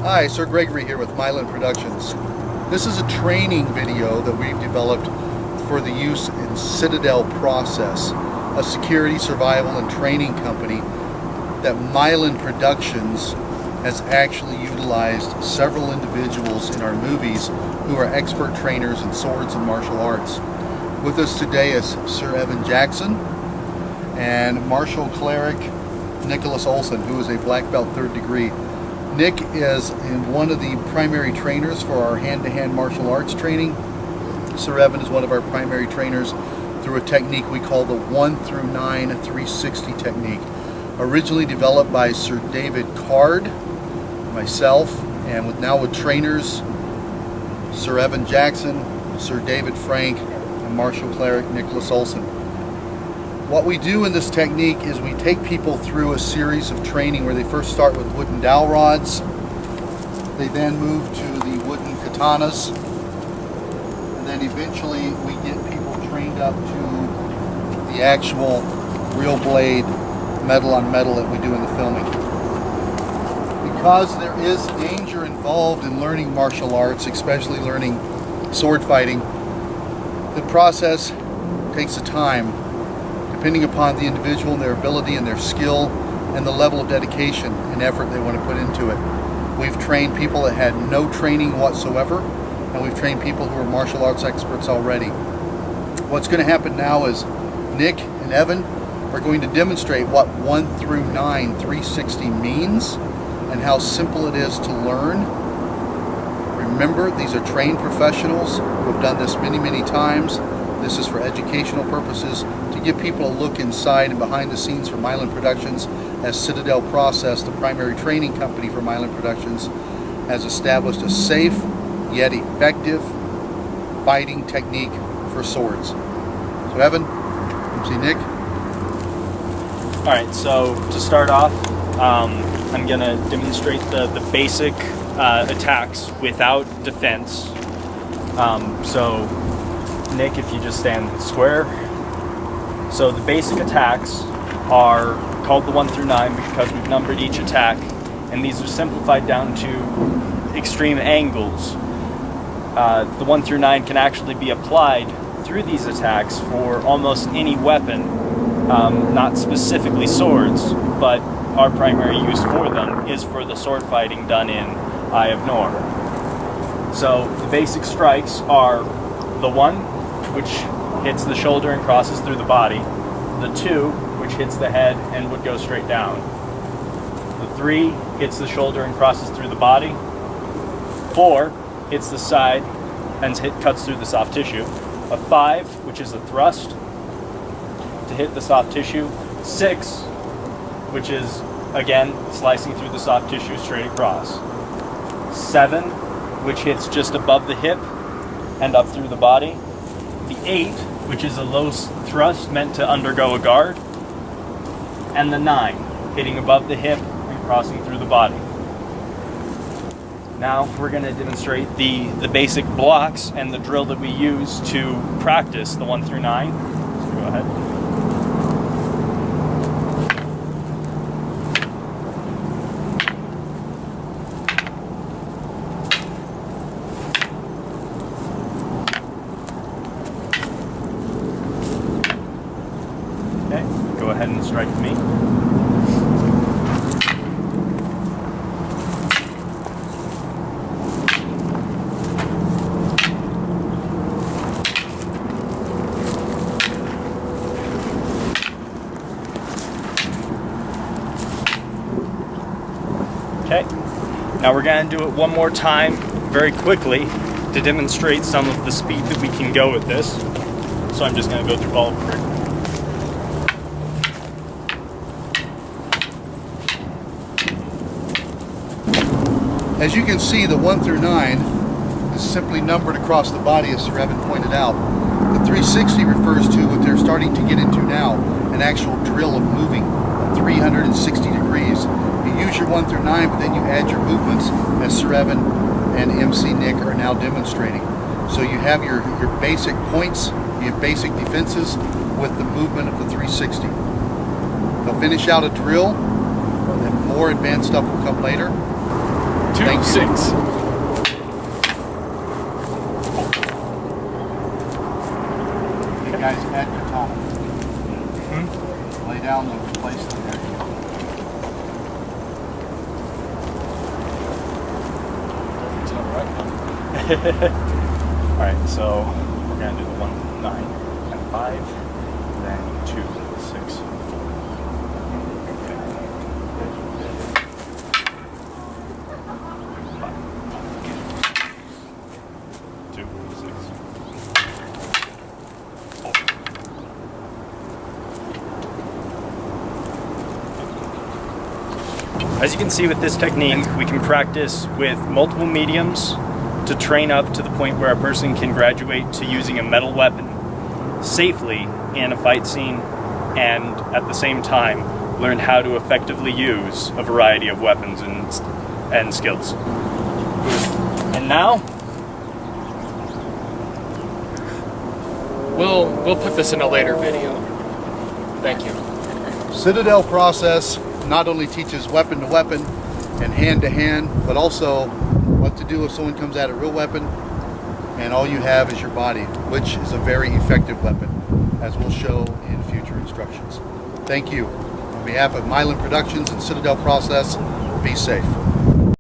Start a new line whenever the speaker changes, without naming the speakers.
Hi, Sir Gregory here with Myelin Productions. This is a training video that we've developed for the use in Citadel Process, a security, survival, and training company that Myelin Productions has actually utilized several individuals in our movies who are expert trainers in swords and martial arts. With us today is Sir Evan Jackson and Martial Cleric Nicholas Olson, who is a black belt 3rd degree. Nick is one of the primary trainers for our hand-to-hand martial arts training. Sir Evan is one of our primary trainers through a technique we call the 1 through 9 360 technique. Originally developed by Sir David Card, myself, and now with trainers Sir Evan Jackson, Sir David Frank, and Martial Cleric Nicholas Olson. What we do in this technique is we take people through a series of training where they first start with wooden dowel rods, they then move to the wooden katanas, and then eventually we get people trained up to the actual real blade, metal on metal that we do in the filming. Because there is danger involved in learning martial arts, especially learning sword fighting, the process takes a time, depending upon the individual and their ability and their skill and the level of dedication and effort they want to put into it. We've trained people that had no training whatsoever, and we've trained people who are martial arts experts already. What's going to happen now is Nick and Evan are going to demonstrate what 1 through 9 360 means and how simple it is to learn. Remember, these are trained professionals who have done this many, many times. This is for educational purposes, to give people a look inside and behind the scenes for Myelin Productions, as Citadel Process, the primary training company for Myelin Productions, has established a safe yet effective fighting technique for swords. So Evan, MC Nick.
Alright, so to start off, I'm going to demonstrate the basic attacks without defense. So Nick, if you just stand square. So the basic attacks are called the 1 through 9 because we've numbered each attack, and these are simplified down to extreme angles. The 1 through 9 can actually be applied through these attacks for almost any weapon, not specifically swords, but our primary use for them is for the sword fighting done in Eye of Nor. So the basic strikes are the 1, which hits the shoulder and crosses through the body, the 2, which hits the head and would go straight down, the 3 hits the shoulder and crosses through the body, 4 hits the side and cuts through the soft tissue, a 5, which is a thrust to hit the soft tissue, 6, which is again slicing through the soft tissue straight across, 7, which hits just above the hip and up through the body, the 8, which is a low thrust meant to undergo a guard, and the 9, hitting above the hip and crossing through the body. Now we're going to demonstrate the basic blocks and the drill that we use to practice the 1 through 9. So go ahead. Go ahead and strike me. Okay, now we're going to do it one more time very quickly to demonstrate some of the speed that we can go with this. So I'm just going to go through all of it.
As you can see, the 1 through 9 is simply numbered across the body, as Sir Evan pointed out. The 360 refers to what they're starting to get into now, an actual drill of moving 360 degrees. You use your 1 through 9, but then you add your movements, as Sir Evan and MC Nick are now demonstrating. So you have your basic points, you have basic defenses with the movement of the 360. They'll finish out a drill, and then more advanced stuff will come later. Thank you.
6.
You guys at katana. Lay down and place them there.
Alright, so we're going to do the 1, 9, and 5, then 2, 6, 4. 2, 6. As you can see with this technique, we can practice with multiple mediums to train up to the point where a person can graduate to using a metal weapon safely in a fight scene, and at the same time learn how to effectively use a variety of weapons and skills. And now
We'll put this in a later video. Thank you.
Citadel Process not only teaches weapon to weapon and hand to hand, but also what to do if someone comes at a real weapon and all you have is your body, which is a very effective weapon, as we'll show in future instructions. Thank you. On behalf of Myelin Productions and Citadel Process, be safe.